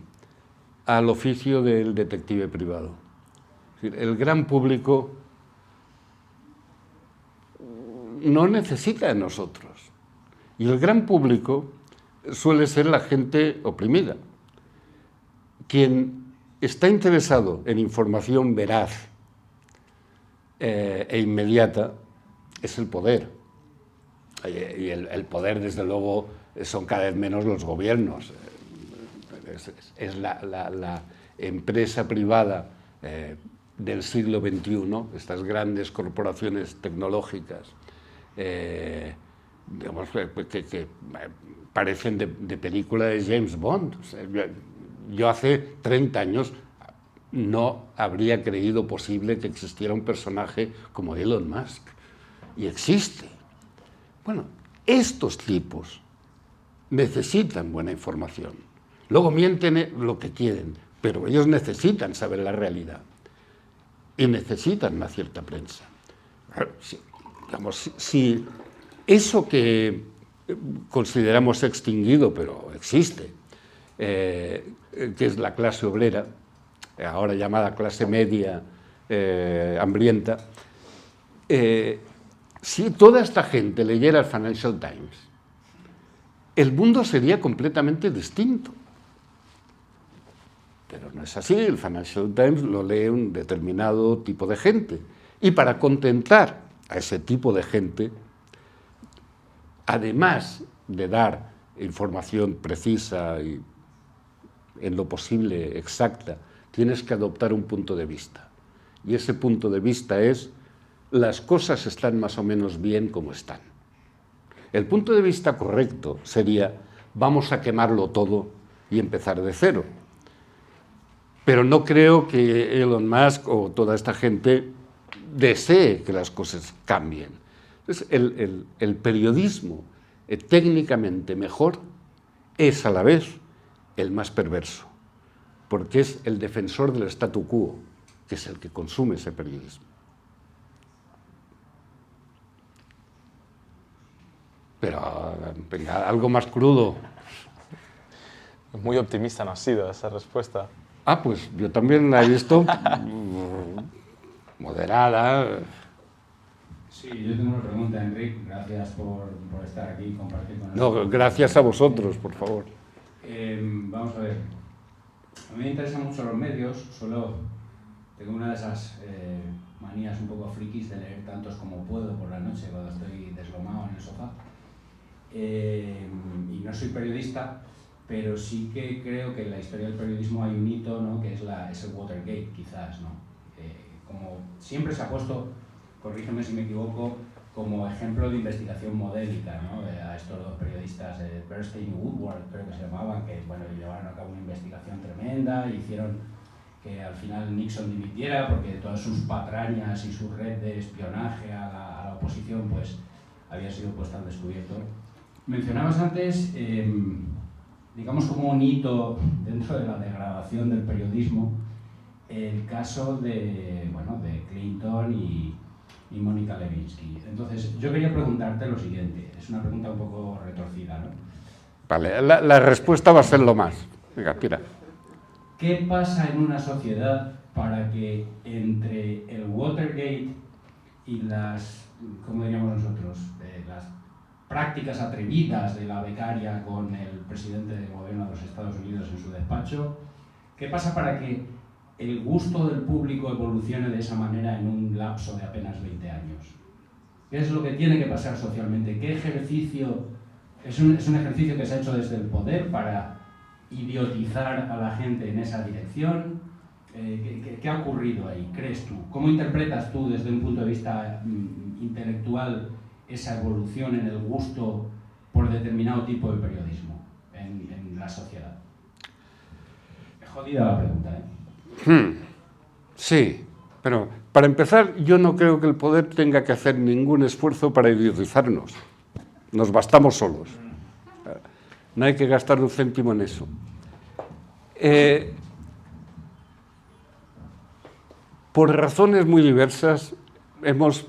al oficio del detective privado. Es decir, el gran público no necesita de nosotros. Y el gran público suele ser la gente oprimida. Quien está interesado en información veraz e inmediata es el poder. Y el poder, desde luego, son cada vez menos los gobiernos. Es la empresa privada del siglo XXI, estas grandes corporaciones tecnológicas, digamos, que parecen de película de James Bond. O sea, yo hace 30 años no habría creído posible que existiera un personaje como Elon Musk. Y existe. Bueno, estos tipos necesitan buena información. Luego mienten lo que quieren, pero ellos necesitan saber la realidad. Y necesitan una cierta prensa. Si eso que consideramos extinguido, pero existe, que es la clase obrera, ahora llamada clase media hambrienta, si toda esta gente leyera el Financial Times, el mundo sería completamente distinto. Pero no es así, el Financial Times lo lee un determinado tipo de gente. Y para contentar a ese tipo de gente, además de dar información precisa y en lo posible exacta, tienes que adoptar un punto de vista. Y ese punto de vista es: las cosas están más o menos bien como están. El punto de vista correcto sería: vamos a quemarlo todo y empezar de cero. Pero no creo que Elon Musk o toda esta gente desee que las cosas cambien. Entonces, el periodismo técnicamente mejor es a la vez el más perverso, porque es el defensor del statu quo, que es el que consume ese periodismo. Pero venga, algo más crudo. Muy optimista no ha sido esa respuesta. Pues yo también la he visto moderada. Sí, yo tengo una pregunta, Enric. Gracias por estar aquí y compartir con nosotros. No, gracias a vosotros, por favor. Vamos a ver. A mí me interesan mucho los medios. Tengo una de esas manías un poco frikis de leer tantos como puedo por la noche cuando estoy deslomado en el sofá. Y no soy periodista, pero sí que creo que en la historia del periodismo hay un hito, ¿no? Que es el Watergate, quizás, ¿no? Como siempre se ha puesto, corrígeme si me equivoco, como ejemplo de investigación modélica, ¿no? A estos dos periodistas, Bernstein y Woodward, creo que se llamaban, que bueno, llevaron a cabo una investigación tremenda y hicieron que al final Nixon dimitiera porque todas sus patrañas y su red de espionaje a la oposición pues había sido puesta al descubierto. Mencionabas antes, digamos como un hito dentro de la degradación del periodismo, el caso de Clinton y Mónica Lewinsky. Entonces, yo quería preguntarte lo siguiente, es una pregunta un poco retorcida, ¿no? Vale, la respuesta va a ser lo más. Venga, tira. ¿Qué pasa en una sociedad para que entre el Watergate y las, ¿cómo diríamos nosotros?, las prácticas atrevidas de la becaria con el presidente del gobierno de los Estados Unidos en su despacho, ¿qué pasa para que el gusto del público evolucione de esa manera en un lapso de apenas 20 años? ¿Qué es lo que tiene que pasar socialmente? ¿Qué ejercicio? Es un ejercicio que se ha hecho desde el poder para idiotizar a la gente en esa dirección. ¿Qué ha ocurrido ahí, crees tú? ¿Cómo interpretas tú desde un punto de vista intelectual esa evolución en el gusto por determinado tipo de periodismo en la sociedad? Es jodida la pregunta, ¿eh? Sí, pero para empezar, yo no creo que el poder tenga que hacer ningún esfuerzo para idiotizarnos. Nos bastamos solos. No hay que gastar un céntimo en eso. Por razones muy diversas, hemos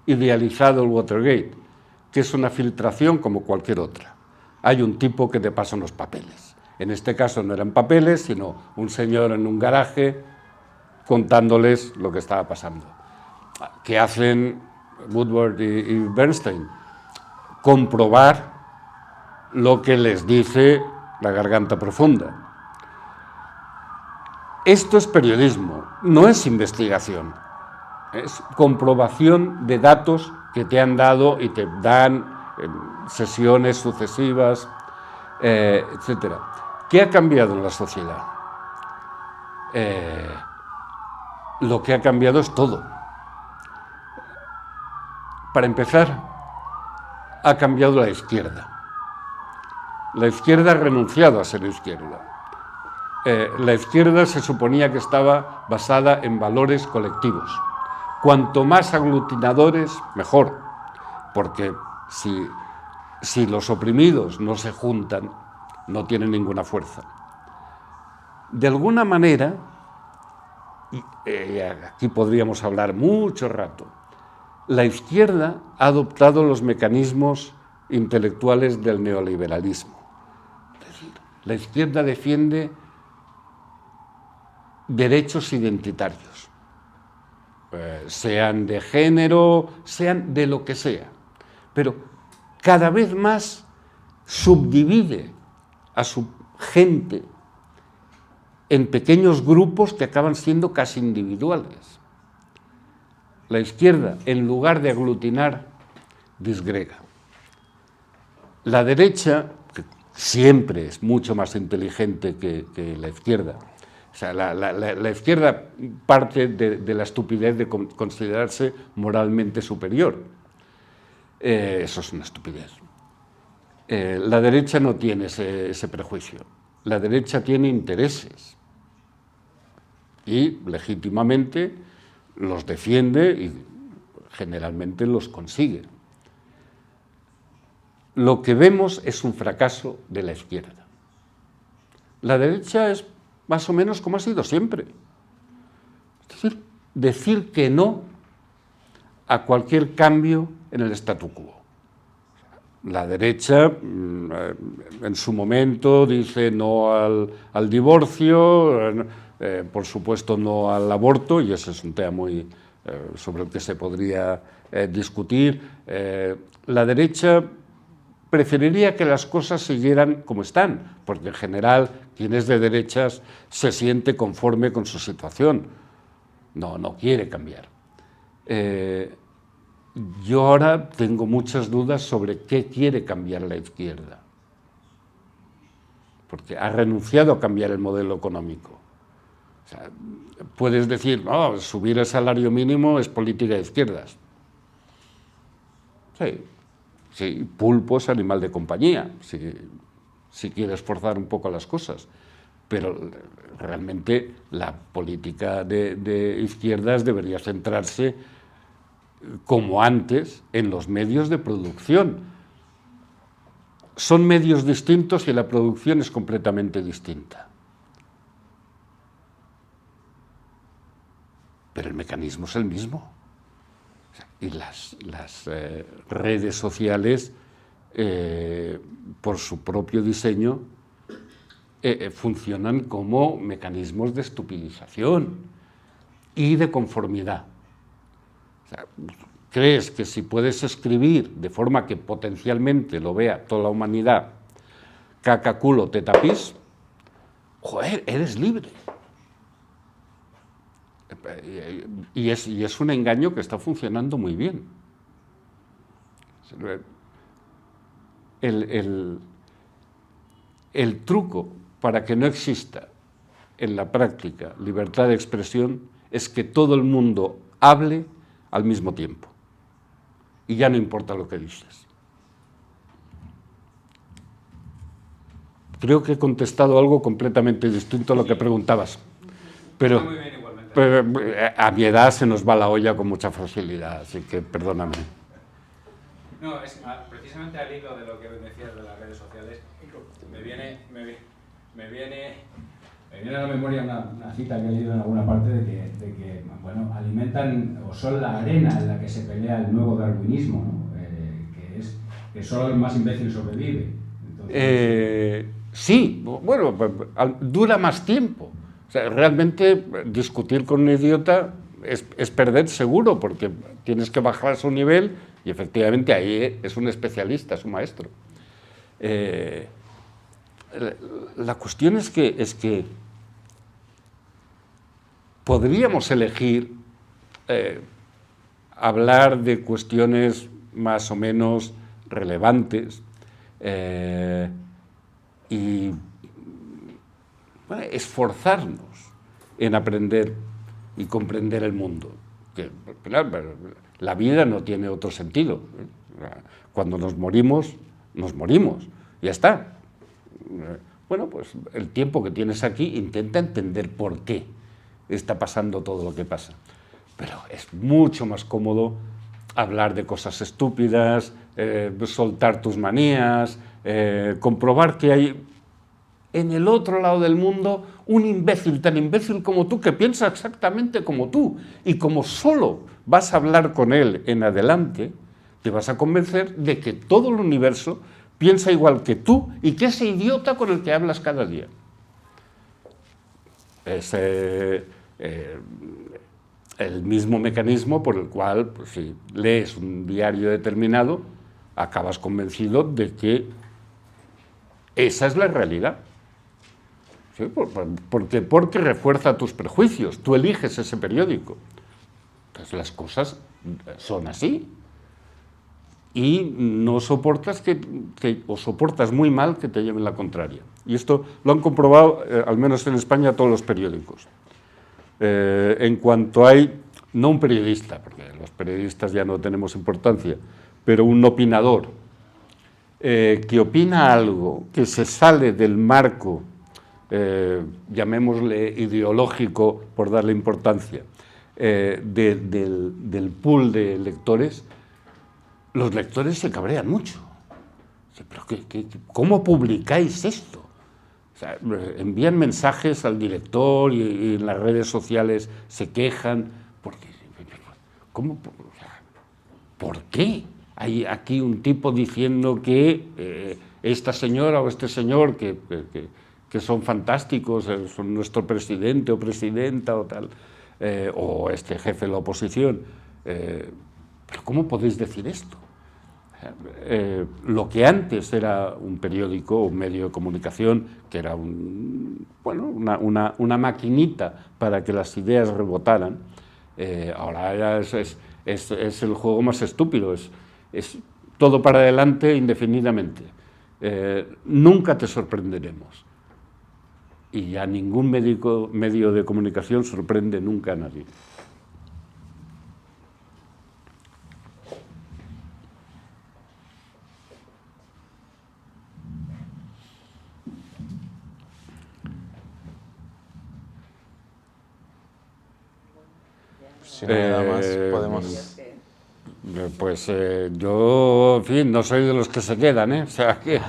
idealizado el Watergate, que es una filtración como cualquier otra. Hay un tipo que te pasa unos papeles. En este caso no eran papeles, sino un señor en un garaje contándoles lo que estaba pasando. ¿Qué hacen Woodward y Bernstein? Comprobar lo que les dice la garganta profunda. Esto es periodismo, no es investigación. Es comprobación de datos que te han dado y te dan en sesiones sucesivas, etc. ¿Qué ha cambiado en la sociedad? Lo que ha cambiado es todo. Para empezar, ha cambiado la izquierda. La izquierda ha renunciado a ser izquierda. La izquierda se suponía que estaba basada en valores colectivos. Cuanto más aglutinadores, mejor, porque si los oprimidos no se juntan, no tienen ninguna fuerza. De alguna manera, y aquí podríamos hablar mucho rato, la izquierda ha adoptado los mecanismos intelectuales del neoliberalismo. Es decir, la izquierda defiende derechos identitarios, sean de género, sean de lo que sea, pero cada vez más subdivide a su gente en pequeños grupos que acaban siendo casi individuales. La izquierda, en lugar de aglutinar, disgrega. La derecha, que siempre es mucho más inteligente que la izquierda, o sea, la izquierda parte de la estupidez de considerarse moralmente superior. Eso es una estupidez. La derecha no tiene ese prejuicio. La derecha tiene intereses y legítimamente los defiende y generalmente los consigue. Lo que vemos es un fracaso de la izquierda. La derecha es más o menos como ha sido siempre. Es decir que no a cualquier cambio en el statu quo. La derecha, en su momento, dice no al divorcio, por supuesto no al aborto, y ese es un tema muy sobre el que se podría discutir. La derecha preferiría que las cosas siguieran como están, porque en general quien es de derechas se siente conforme con su situación, no quiere cambiar. Yo ahora tengo muchas dudas sobre qué quiere cambiar la izquierda, porque ha renunciado a cambiar el modelo económico. O sea, puedes decir, no, subir el salario mínimo es política de izquierdas. Sí, pulpo es animal de compañía, si quieres forzar un poco las cosas, pero realmente la política de izquierdas debería centrarse, como antes, en los medios de producción. Son medios distintos y la producción es completamente distinta. Pero el mecanismo es el mismo. Y las redes sociales, por su propio diseño, funcionan como mecanismos de estupidización y de conformidad. O sea, ¿crees que si puedes escribir de forma que potencialmente lo vea toda la humanidad, caca, culo, teta, pis, joder, eres libre? Y es un engaño que está funcionando muy bien. El truco para que no exista en la práctica libertad de expresión es que todo el mundo hable al mismo tiempo. Y ya no importa lo que dices. Creo que he contestado algo completamente distinto a lo que preguntabas. Pero, muy bien igualmente. Pero a mi edad se nos va la olla con mucha facilidad, así que perdóname. No, es precisamente al hilo de lo que decías de las redes sociales, me viene a la memoria una cita que he leído en alguna parte de que bueno, alimentan o son la arena en la que se pelea el nuevo darwinismo, ¿no? Que solo el más imbécil sobrevive. Entonces, sí, bueno, dura más tiempo. O sea, realmente discutir con un idiota es perder seguro, porque tienes que bajar a su nivel y efectivamente ahí es un especialista, es un maestro. La cuestión es que podríamos elegir hablar de cuestiones más o menos relevantes y bueno, esforzarnos en aprender y comprender el mundo. Que, la vida no tiene otro sentido. Cuando nos morimos, ya está. Bueno, pues el tiempo que tienes aquí intenta entender por qué está pasando todo lo que pasa. Pero es mucho más cómodo hablar de cosas estúpidas, soltar tus manías, comprobar que hay en el otro lado del mundo un imbécil tan imbécil como tú, que piensa exactamente como tú, y como solo vas a hablar con él en adelante, te vas a convencer de que todo el universo piensa igual que tú y que ese idiota con el que hablas cada día. Es el mismo mecanismo por el cual, pues, si lees un diario determinado, acabas convencido de que esa es la realidad. ¿Sí? Porque refuerza tus prejuicios. Tú eliges ese periódico. Entonces las cosas son así. Y no soportas o soportas muy mal que te lleven la contraria. Y esto lo han comprobado, al menos en España, todos los periódicos. En cuanto hay, no un periodista, porque los periodistas ya no tenemos importancia, pero un opinador que opina algo que se sale del marco, llamémosle ideológico por darle importancia, del pool de lectores, los lectores se cabrean mucho. ¿Pero cómo publicáis esto? O sea, envían mensajes al director y en las redes sociales se quejan. ¿Por qué? Hay aquí un tipo diciendo que esta señora o este señor que son fantásticos, son nuestro presidente o presidenta o tal, o este jefe de la oposición. ¿Pero cómo podéis decir esto? Lo que antes era un periódico o un medio de comunicación, que era una maquinita para que las ideas rebotaran, ahora ya es el juego más estúpido, es todo para adelante indefinidamente. Nunca te sorprenderemos. Y ya ningún medio de comunicación sorprende nunca a nadie. Si no hay nada más, podemos... Pues yo, en fin, no soy de los que se quedan, ¿eh? O sea que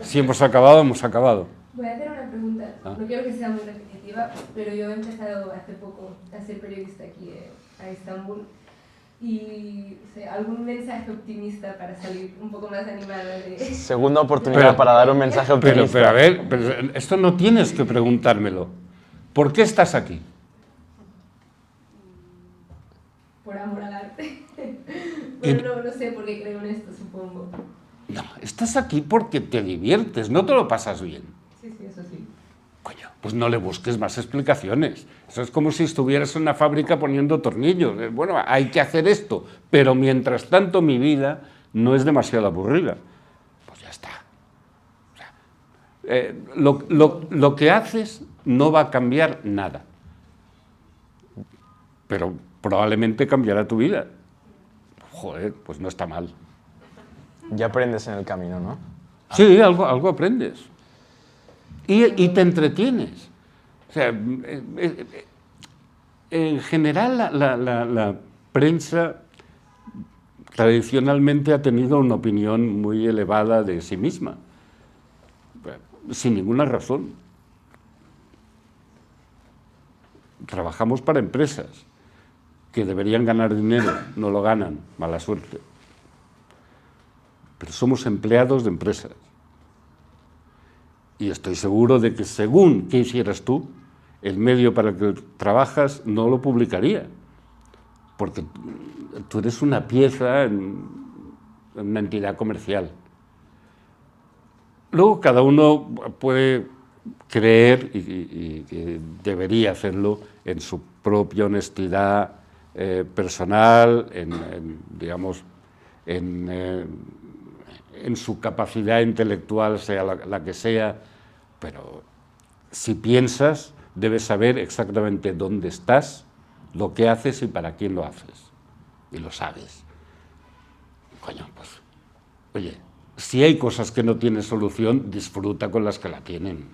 si hemos acabado, hemos acabado. Voy a hacer una pregunta, no quiero que sea muy repetitiva, pero yo he empezado hace poco a ser periodista aquí a Estambul y algún mensaje optimista para salir un poco más animada de... Segunda oportunidad para dar un mensaje optimista. Pero a ver, esto no tienes que preguntármelo. ¿Por qué estás aquí? Por amor al arte. Bueno, no sé por qué creo en esto, supongo. No, estás aquí porque te diviertes, no te lo pasas bien. Sí, eso sí. Coño, pues no le busques más explicaciones. Eso es como si estuvieras en una fábrica poniendo tornillos. Bueno, hay que hacer esto, pero mientras tanto mi vida no es demasiado aburrida. Pues ya está. O sea, lo que haces no va a cambiar nada. Pero probablemente cambiará tu vida. Joder, pues no está mal. Ya aprendes en el camino, ¿no? Sí, algo aprendes. Y te entretienes. O sea, En general, la prensa tradicionalmente ha tenido una opinión muy elevada de sí misma, sin ninguna razón. Trabajamos para empresas que deberían ganar dinero, no lo ganan, mala suerte. Pero somos empleados de empresas. Y estoy seguro de que según qué hicieras tú, el medio para el que trabajas no lo publicaría. Porque tú eres una pieza en una entidad comercial. Luego cada uno puede creer, y debería hacerlo, en su propia honestidad personal, digamos, en su capacidad intelectual, sea la que sea, pero si piensas, debes saber exactamente dónde estás, lo que haces y para quién lo haces. Y lo sabes. Coño, pues, oye, si hay cosas que no tienen solución, disfruta con las que la tienen.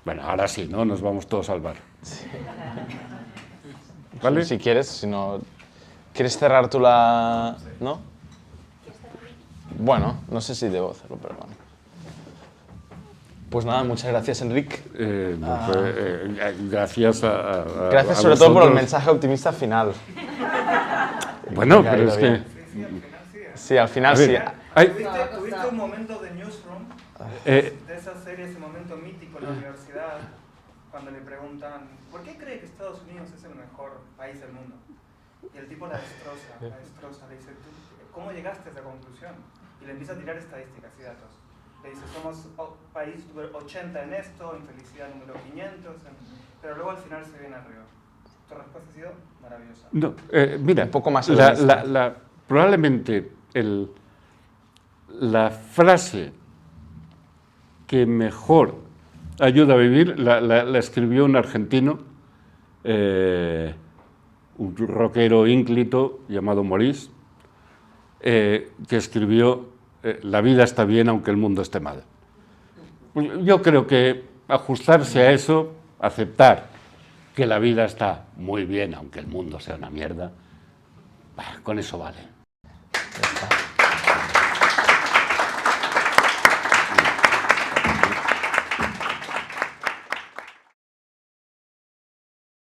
Bueno, ahora sí, ¿no? Nos vamos todos al bar. Sí. ¿Vale? Si quieres, si no... ¿Quieres cerrar tú la...? ¿No? Bueno, no sé si debo hacerlo, pero bueno. Pues nada, muchas gracias, Enric. Gracias Gracias a sobre todo por el vosotros. mensaje optimista final. Bueno, Me ha pero ido es bien. que... Sí, al final A sí. ver, hay- ¿Tuviste un momento de Newsroom, de esa serie, ese momento mítico en la universidad, cuando le preguntan ¿por qué cree que Estados Unidos es el mejor país del mundo? Y el tipo la destroza, le dice ¿cómo llegaste a esa conclusión? Y le empieza a tirar estadísticas y datos. Le dice, somos país número 80 en esto, en felicidad número 500, pero luego al final se viene arriba. Tu respuesta ha sido maravillosa. No, mira, Un poco más probablemente la frase que mejor ayuda a vivir la escribió un argentino, un rockero ínclito llamado Maurice, que escribió la vida está bien aunque el mundo esté mal. Yo creo que ajustarse a eso, aceptar que la vida está muy bien aunque el mundo sea una mierda, con eso vale. Ya está.